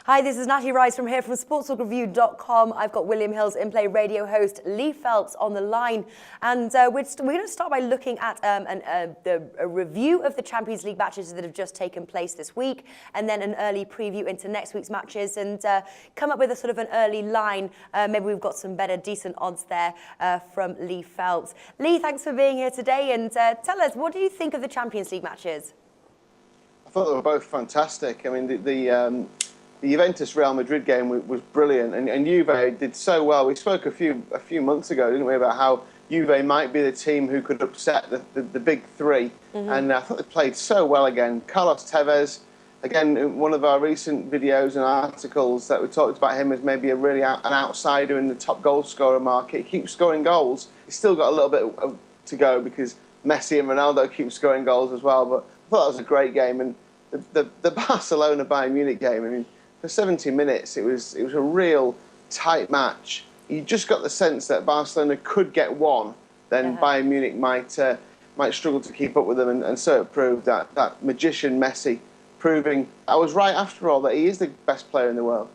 Hi, this is Natalie Rydstrom here from Sportsbookreview.com. I've got William Hill's InPlay radio host Lee Phelps on the line. And we're going to start by looking at a review of the Champions League matches that have just taken place this week, and then an early preview into next week's matches, and come up with a sort of an early line. Maybe we've got some better, decent odds there from Lee Phelps. Lee, thanks for being here today, and tell us, what do you think of the Champions League matches? I thought they were both fantastic. I mean, the Juventus Real Madrid game was brilliant, and Juve did so well. We spoke a few months ago, didn't we, about how Juve might be the team who could upset the big three, and I thought they played so well again. Carlos Tevez, again, in one of our recent videos and articles that we talked about him as maybe an outsider in the top goal scorer market. He keeps scoring goals. He's still got a little bit to go because Messi and Ronaldo keep scoring goals as well, but I thought that was a great game. And the Barcelona-Bayern Munich game, I mean, for 70 minutes, it was a real tight match. You just got the sense that Barcelona could get one, then Bayern Munich might struggle to keep up with them, and so it proved that magician Messi proving I was right after all, that he is the best player in the world.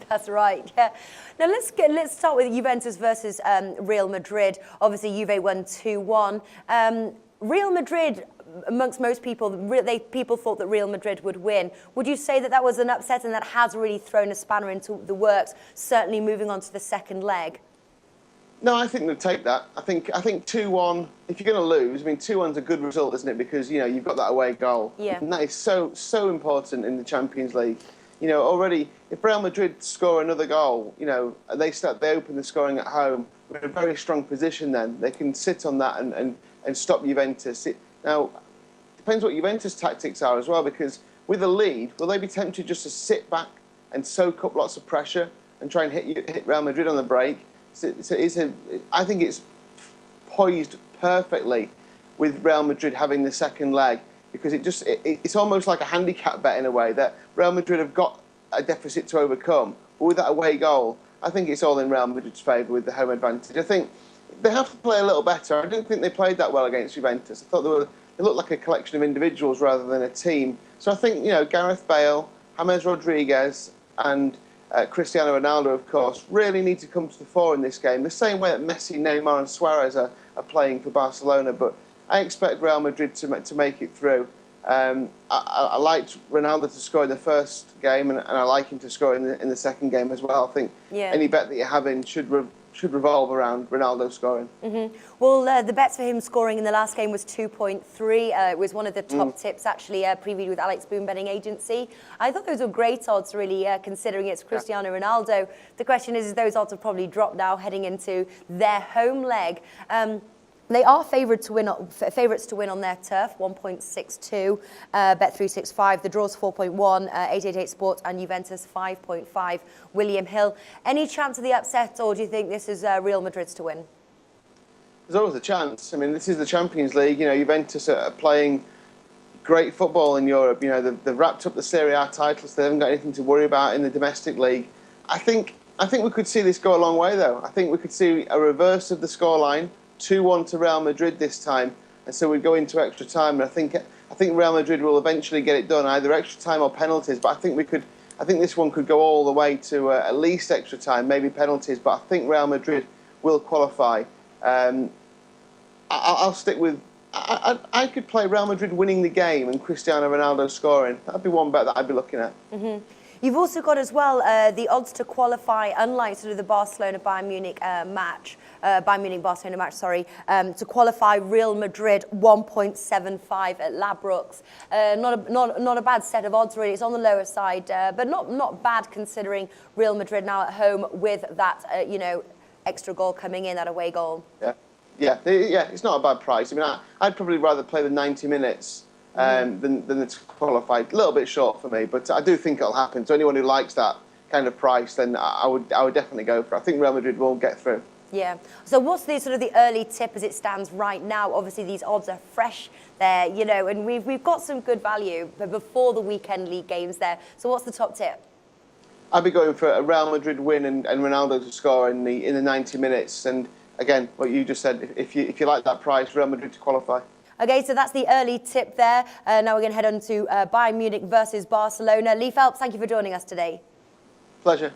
That's right, yeah. Now let's start with Juventus versus Real Madrid. Obviously, Juve won 2-1. Real Madrid, amongst most people, people thought that Real Madrid would win. Would you say that that was an upset and that has really thrown a spanner into the works, certainly moving on to the second leg? No, I think they'll take that. I think 2-1, if you're going to lose, I mean, 2-1's a good result, isn't it? Because, you know, you've got that away goal. Yeah. And that is so important in the Champions League. You know, already, if Real Madrid score another goal, you know, they open the scoring at home, we're in a very strong position then. They can sit on that and stop Juventus. Now, depends what Juventus' tactics are as well, because with a lead, will they be tempted just to sit back and soak up lots of pressure and try and hit Real Madrid on the break? I think it's poised perfectly with Real Madrid having the second leg, because it's almost like a handicap bet in a way, that Real Madrid have got a deficit to overcome. But with that away goal, I think it's all in Real Madrid's favour with the home advantage. I think they have to play a little better. I didn't think they played that well against Juventus. I thought they looked like a collection of individuals rather than a team. So I think, you know, Gareth Bale, James Rodriguez and Cristiano Ronaldo, of course, really need to come to the fore in this game, the same way that Messi, Neymar and Suarez are playing for Barcelona. But I expect Real Madrid to make it through. I liked Ronaldo to score in the first game, and I like him to score in the second game as well. I think any bet that you're having should revolve around Ronaldo scoring. Well, the bets for him scoring in the last game was 2.3. It was one of the top tips, actually, previewed with Alex Boone Betting Agency. I thought those were great odds, really, considering it's Cristiano Ronaldo. The question is those odds have probably dropped now heading into their home leg. They are favourites to win on their turf, 1.62, Bet365. The draw's 4.1, 888 Sports, and Juventus 5.5. William Hill. Any chance of the upset, or do you think this is Real Madrid's to win? There's always a chance. I mean, this is the Champions League. You know, Juventus are playing great football in Europe. You know, they've wrapped up the Serie A titles. They haven't got anything to worry about in the domestic league. I think we could see this go a long way, though. I think we could see a reverse of the scoreline. 2-1 to Real Madrid this time, and so we go into extra time. And I think Real Madrid will eventually get it done, either extra time or penalties. But I think this one could go all the way to at least extra time, maybe penalties. But I think Real Madrid will qualify. I'll stick with. I could play Real Madrid winning the game and Cristiano Ronaldo scoring. That'd be one bet that I'd be looking at. You've also got as well the odds to qualify, unlike sort of the Barcelona-Bayern Munich match, Bayern Munich-Barcelona match, sorry, to qualify Real Madrid 1.75 at Ladbrokes. Not a bad set of odds, really. It's on the lower side, but not bad considering Real Madrid now at home with that, you know, extra goal coming in, that away goal. Yeah, it's not a bad price. I mean, I'd probably rather play the 90 minutes than it's qualified. A little bit short for me, but I do think it'll happen. So anyone who likes that kind of price, then I would definitely go for it. I think Real Madrid will get through. Yeah. So what's the sort of the early tip as it stands right now? Obviously, these odds are fresh there, you know, and we've got some good value before the weekend league games there. So what's the top tip? I'd be going for a Real Madrid win and Ronaldo to score in the 90 minutes. And again, what you just said, if you like that price, Real Madrid to qualify. Okay, so that's the early tip there. Now we're going to head on to Bayern Munich versus Barcelona. Lee Phelps, thank you for joining us today. Pleasure.